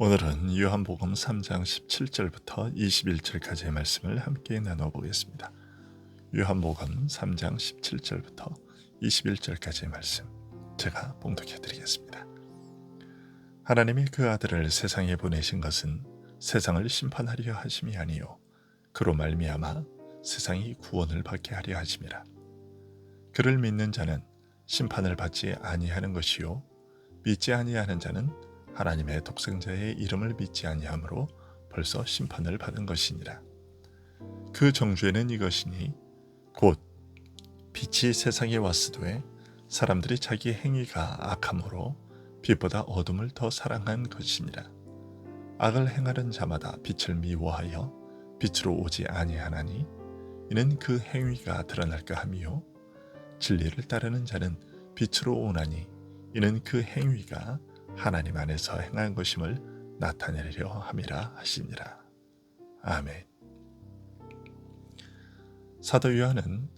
오늘은 요한복음 3장 17절부터 21절까지의 말씀을 함께 나눠보겠습니다. 요한복음 3장 17절부터 21절까지의 말씀 제가 봉독해 드리겠습니다. 하나님이 그 아들을 세상에 보내신 것은 세상을 심판하려 하심이 아니요 그로 말미암아 세상이 구원을 받게 하려 하심이라. 그를 믿는 자는 심판을 받지 아니하는 것이요 믿지 아니하는 자는 하나님의 독생자의 이름을 믿지 아니하므로 벌써 심판을 받은 것이니라. 그 정죄는 이것이니 곧 빛이 세상에 왔으되 사람들이 자기 행위가 악함으로 빛보다 어둠을 더 사랑한 것이니라. 악을 행하는 자마다 빛을 미워하여 빛으로 오지 아니하나니 이는 그 행위가 드러날까 함이요 진리를 따르는 자는 빛으로 오나니 이는 그 행위가 하나님 안에서 행한 것임을 나타내려 함이라 하시니라. 아멘. 사도 요한은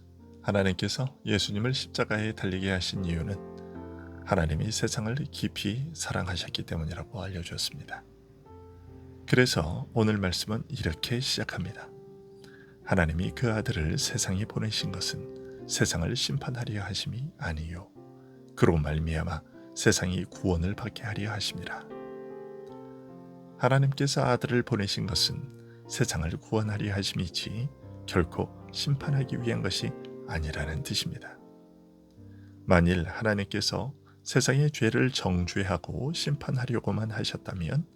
하나님께서 예수님을 십자가에 달리게 하신 이유는 하나님이 세상을 깊이 사랑하셨기 때문이라고 알려주었습니다. 그래서 오늘 말씀은 이렇게 시작합니다. 하나님이 그 아들을 세상에 보내신 것은 세상을 심판하려 하심이 아니요 그로 말미암아 세상이 구원을 받게 하려 하심이라. 하나님께서 아들을 보내신 것은 세상을 구원하려 하심이지 결코 심판하기 위한 것이 아니라는 뜻입니다. 만일 하나님께서 세상의 죄를 정죄하고 심판하려고만 하셨다면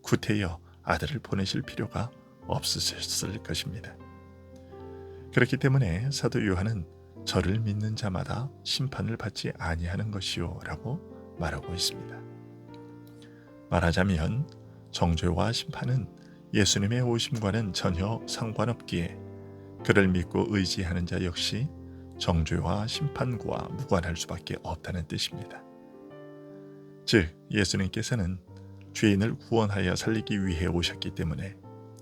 구태여 아들을 보내실 필요가 없으셨을 것입니다. 그렇기 때문에 사도 요한은 저를 믿는 자마다 심판을 받지 아니하는 것이요 라고 말하고 있습니다. 말하자면 정죄와 심판은 예수님의 오심과는 전혀 상관없기에 그를 믿고 의지하는 자 역시 정죄와 심판과 무관할 수밖에 없다는 뜻입니다. 즉 예수님께서는 죄인을 구원하여 살리기 위해 오셨기 때문에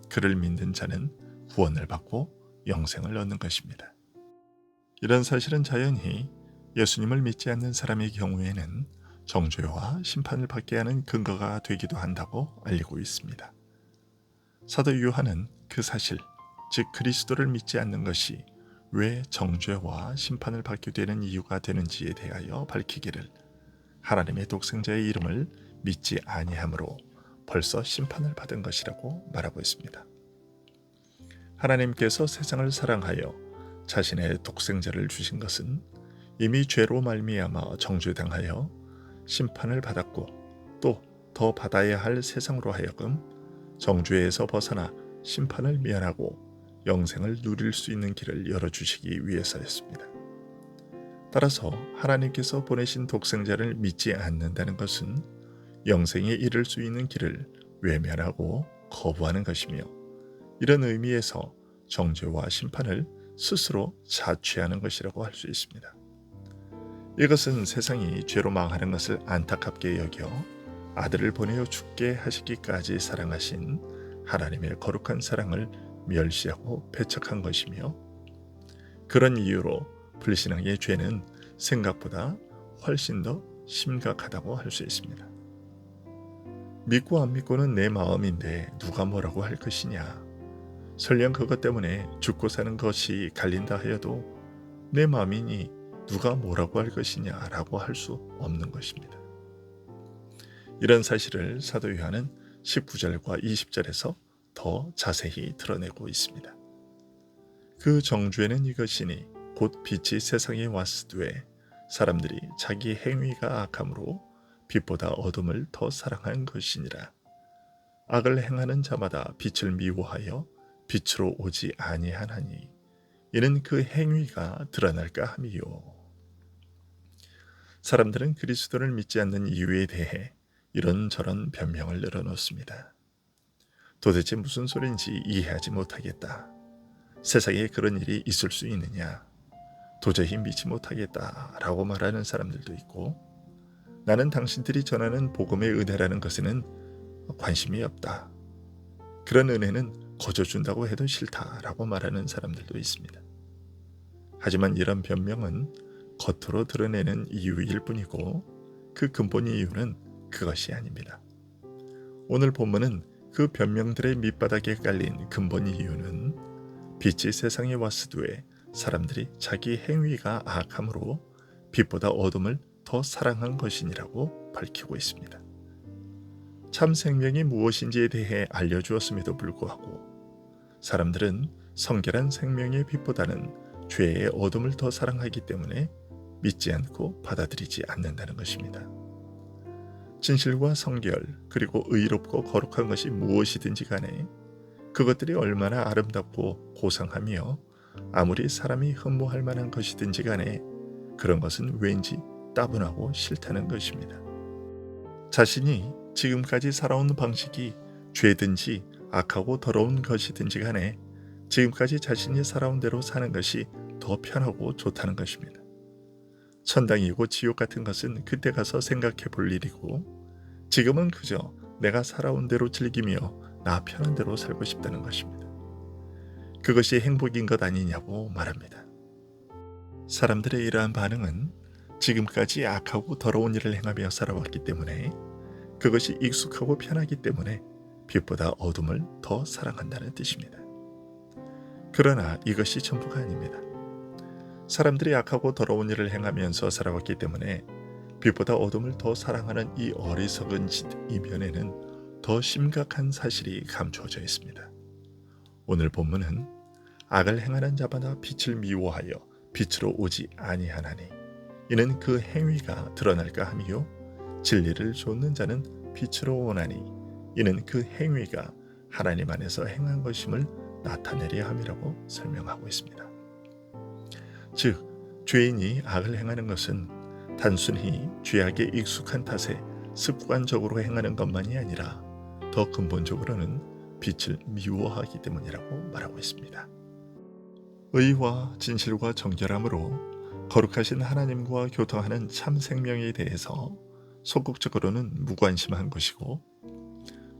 그를 믿는 자는 구원을 받고 영생을 얻는 것입니다. 이런 사실은 자연히 예수님을 믿지 않는 사람의 경우에는 정죄와 심판을 받게 하는 근거가 되기도 한다고 알리고 있습니다. 사도 요한은 그 사실, 즉 그리스도를 믿지 않는 것이 왜 정죄와 심판을 받게 되는 이유가 되는지에 대하여 밝히기를 하나님의 독생자의 이름을 믿지 아니하므로 벌써 심판을 받은 것이라고 말하고 있습니다. 하나님께서 세상을 사랑하여 자신의 독생자를 주신 것은 이미 죄로 말미암아 정죄당하여 심판을 받았고 또 더 받아야 할 세상으로 하여금 정죄에서 벗어나 심판을 면하고 영생을 누릴 수 있는 길을 열어주시기 위해서였습니다. 따라서 하나님께서 보내신 독생자를 믿지 않는다는 것은 영생에 이를 수 있는 길을 외면하고 거부하는 것이며 이런 의미에서 정죄와 심판을 스스로 자취하는 것이라고 할 수 있습니다. 이것은 세상이 죄로 망하는 것을 안타깝게 여겨 아들을 보내어 죽게 하시기까지 사랑하신 하나님의 거룩한 사랑을 멸시하고 배척한 것이며 그런 이유로 불신앙의 죄는 생각보다 훨씬 더 심각하다고 할 수 있습니다. 믿고 안 믿고는 내 마음인데 누가 뭐라고 할 것이냐. 설령 그것 때문에 죽고 사는 것이 갈린다 하여도 내 마음이니 누가 뭐라고 할 것이냐라고 할 수 없는 것입니다. 이런 사실을 사도 요한은 19절과 20절에서 더 자세히 드러내고 있습니다. 그 정죄는 이것이니 곧 빛이 세상에 왔으되 사람들이 자기 행위가 악함으로 빛보다 어둠을 더 사랑한 것이니라. 악을 행하는 자마다 빛을 미워하여 빛으로 오지 아니하나니 이는 그 행위가 드러날까 함이요. 사람들은 그리스도를 믿지 않는 이유에 대해 이런저런 변명을 늘어놓습니다. 도대체 무슨 소린지 이해하지 못하겠다. 세상에 그런 일이 있을 수 있느냐. 도저히 믿지 못하겠다 라고 말하는 사람들도 있고 나는 당신들이 전하는 복음의 은혜라는 것에는 관심이 없다. 그런 은혜는 거저 준다고 해도 싫다 라고 말하는 사람들도 있습니다. 하지만 이런 변명은 겉으로 드러내는 이유일 뿐이고 그 근본 이유는 그것이 아닙니다. 오늘 본문은 그 변명들의 밑바닥에 깔린 근본 이유는 빛이 세상에 왔으되 사람들이 자기 행위가 악함으로 빛보다 어둠을 더 사랑한 것이니라고 밝히고 있습니다. 참 생명이 무엇인지에 대해 알려주었음에도 불구하고 사람들은 성결한 생명의 빛보다는 죄의 어둠을 더 사랑하기 때문에 믿지 않고 받아들이지 않는다는 것입니다. 진실과 성결 그리고 의롭고 거룩한 것이 무엇이든지 간에 그것들이 얼마나 아름답고 고상하며 아무리 사람이 흠모할 만한 것이든지 간에 그런 것은 왠지 따분하고 싫다는 것입니다. 자신이 지금까지 살아온 방식이 죄든지 악하고 더러운 것이든지 간에 지금까지 자신이 살아온 대로 사는 것이 더 편하고 좋다는 것입니다. 천당이고 지옥 같은 것은 그때 가서 생각해 볼 일이고 지금은 그저 내가 살아온 대로 즐기며 나 편한 대로 살고 싶다는 것입니다. 그것이 행복인 것 아니냐고 말합니다. 사람들의 이러한 반응은 지금까지 악하고 더러운 일을 행하며 살아왔기 때문에 그것이 익숙하고 편하기 때문에 빛보다 어둠을 더 사랑한다는 뜻입니다. 그러나 이것이 전부가 아닙니다. 사람들이 악하고 더러운 일을 행하면서 살아왔기 때문에 빛보다 어둠을 더 사랑하는 이 어리석은 짓 이면에는 더 심각한 사실이 감추어져 있습니다. 오늘 본문은 악을 행하는 자마다 빛을 미워하여 빛으로 오지 아니하나니 이는 그 행위가 드러날까 하미요 진리를 좇는 자는 빛으로 오나니 이는 그 행위가 하나님 안에서 행한 것임을 나타내려 함이라고 설명하고 있습니다. 즉 죄인이 악을 행하는 것은 단순히 죄악에 익숙한 탓에 습관적으로 행하는 것만이 아니라 더 근본적으로는 빛을 미워하기 때문이라고 말하고 있습니다. 의와 진실과 정결함으로 거룩하신 하나님과 교통하는 참 생명에 대해서 소극적으로는 무관심한 것이고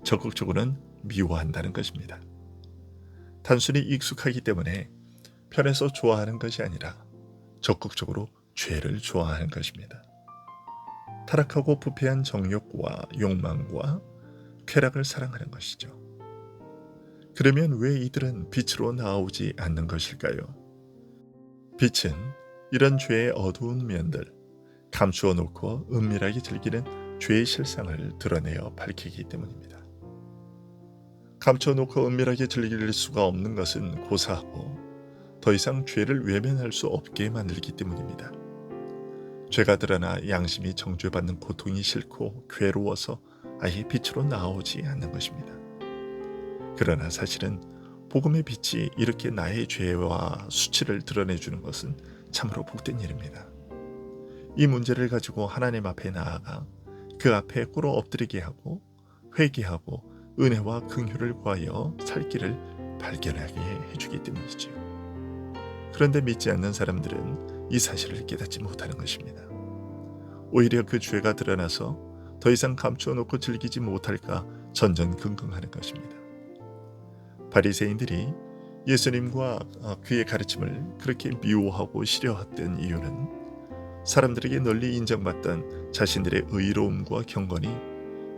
적극적으로는 미워한다는 것입니다. 단순히 익숙하기 때문에 편해서 좋아하는 것이 아니라 적극적으로 죄를 좋아하는 것입니다. 타락하고 부패한 정욕과 욕망과 쾌락을 사랑하는 것이죠. 그러면 왜 이들은 빛으로 나오지 않는 것일까요? 빛은 이런 죄의 어두운 면들, 감추어 놓고 은밀하게 즐기는 죄의 실상을 드러내어 밝히기 때문입니다. 감추어 놓고 은밀하게 즐길 수가 없는 것은 고사하고 더 이상 죄를 외면할 수 없게 만들기 때문입니다. 죄가 드러나 양심이 정죄받는 고통이 싫고 괴로워서 아예 빛으로 나오지 않는 것입니다. 그러나 사실은 복음의 빛이 이렇게 나의 죄와 수치를 드러내주는 것은 참으로 복된 일입니다. 이 문제를 가지고 하나님 앞에 나아가 그 앞에 꿇어 엎드리게 하고 회개하고 은혜와 긍휼을 구하여 살 길을 발견하게 해주기 때문이죠. 그런데 믿지 않는 사람들은 이 사실을 깨닫지 못하는 것입니다. 오히려 그 죄가 드러나서 더 이상 감추어 놓고 즐기지 못할까 전전긍긍하는 것입니다. 바리새인들이 예수님과 그의 가르침을 그렇게 미워하고 싫어했던 이유는 사람들에게 널리 인정받던 자신들의 의로움과 경건이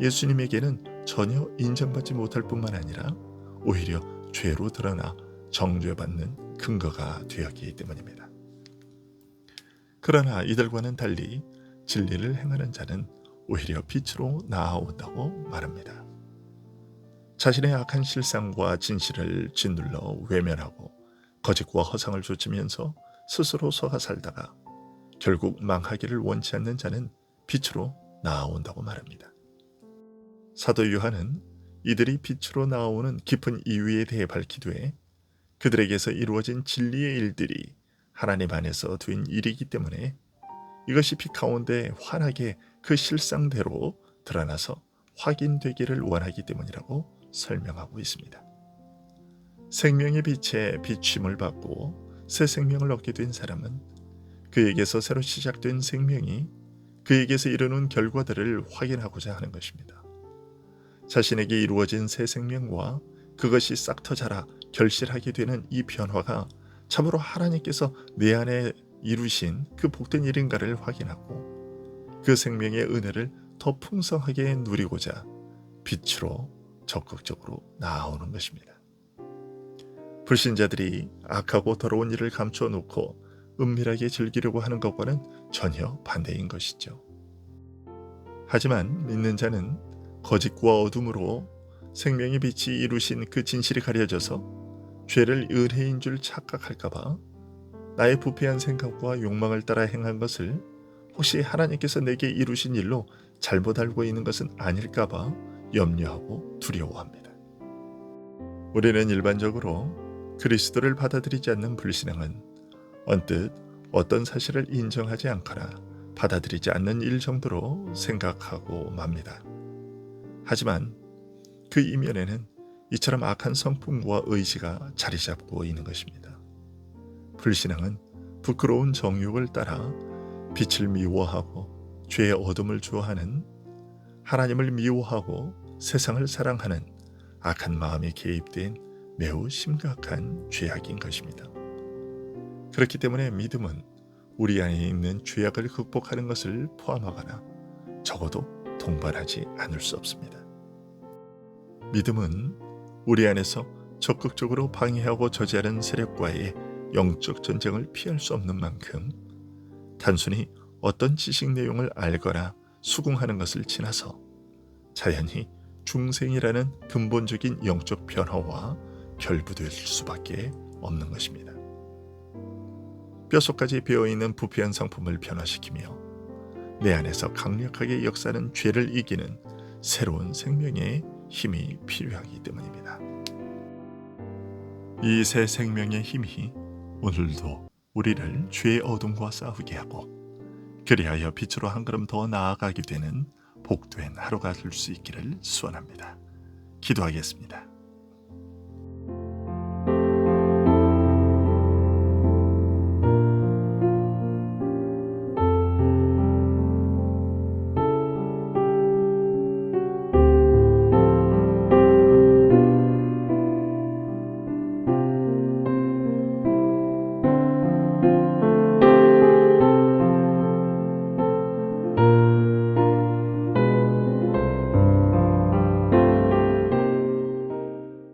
예수님에게는 전혀 인정받지 못할 뿐만 아니라 오히려 죄로 드러나 정죄받는 근거가 되었기 때문입니다. 그러나 이들과는 달리 진리를 행하는 자는 오히려 빛으로 나아온다고 말합니다. 자신의 악한 실상과 진실을 짓눌러 외면하고 거짓과 허상을 좇으면서 스스로 속아 살다가 결국 망하기를 원치 않는 자는 빛으로 나아온다고 말합니다. 사도 요한은 이들이 빛으로 나오는 깊은 이유에 대해 밝히되 그들에게서 이루어진 진리의 일들이 하나님 안에서 된 일이기 때문에 이것이 빛 가운데 환하게 그 실상대로 드러나서 확인되기를 원하기 때문이라고 설명하고 있습니다. 생명의 빛에 비침을 받고 새 생명을 얻게 된 사람은 그에게서 새로 시작된 생명이 그에게서 이루는 결과들을 확인하고자 하는 것입니다. 자신에게 이루어진 새 생명과 그것이 싹터 자라 결실하게 되는 이 변화가 참으로 하나님께서 내 안에 이루신 그 복된 일인가를 확인하고 그 생명의 은혜를 더 풍성하게 누리고자 빛으로 적극적으로 나아오는 것입니다. 불신자들이 악하고 더러운 일을 감추어 놓고 은밀하게 즐기려고 하는 것과는 전혀 반대인 것이죠. 하지만 믿는 자는 거짓과 어둠으로 생명의 빛이 이루신 그 진실이 가려져서 죄를 의뢰인 줄 착각할까봐 나의 부패한 생각과 욕망을 따라 행한 것을 혹시 하나님께서 내게 이루신 일로 잘못 알고 있는 것은 아닐까봐 염려하고 두려워합니다. 우리는 일반적으로 그리스도를 받아들이지 않는 불신앙은 언뜻 어떤 사실을 인정하지 않거나 받아들이지 않는 일 정도로 생각하고 맙니다. 하지만 그 이면에는 이처럼 악한 성품과 의지가 자리 잡고 있는 것입니다. 불신앙은 부끄러운 정욕을 따라 빛을 미워하고 죄의 어둠을 좋아하는, 하나님을 미워하고 세상을 사랑하는 악한 마음이 개입된 매우 심각한 죄악인 것입니다. 그렇기 때문에 믿음은 우리 안에 있는 죄악을 극복하는 것을 포함하거나 적어도 동반하지 않을 수 없습니다. 믿음은 우리 안에서 적극적으로 방해하고 저지하는 세력과의 영적 전쟁을 피할 수 없는 만큼 단순히 어떤 지식 내용을 알거나 수긍하는 것을 지나서 자연히 중생이라는 근본적인 영적 변화와 결부될 수밖에 없는 것입니다. 뼛속까지 배어있는 부패한 성품을 변화시키며 내 안에서 강력하게 역사하는 죄를 이기는 새로운 생명의 힘이 필요하기 때문입니다. 이 새 생명의 힘이 오늘도 우리를 죄의 어둠과 싸우게 하고 그리하여 빛으로 한 걸음 더 나아가게 되는 복된 하루가 될 수 있기를 소원합니다. 기도하겠습니다.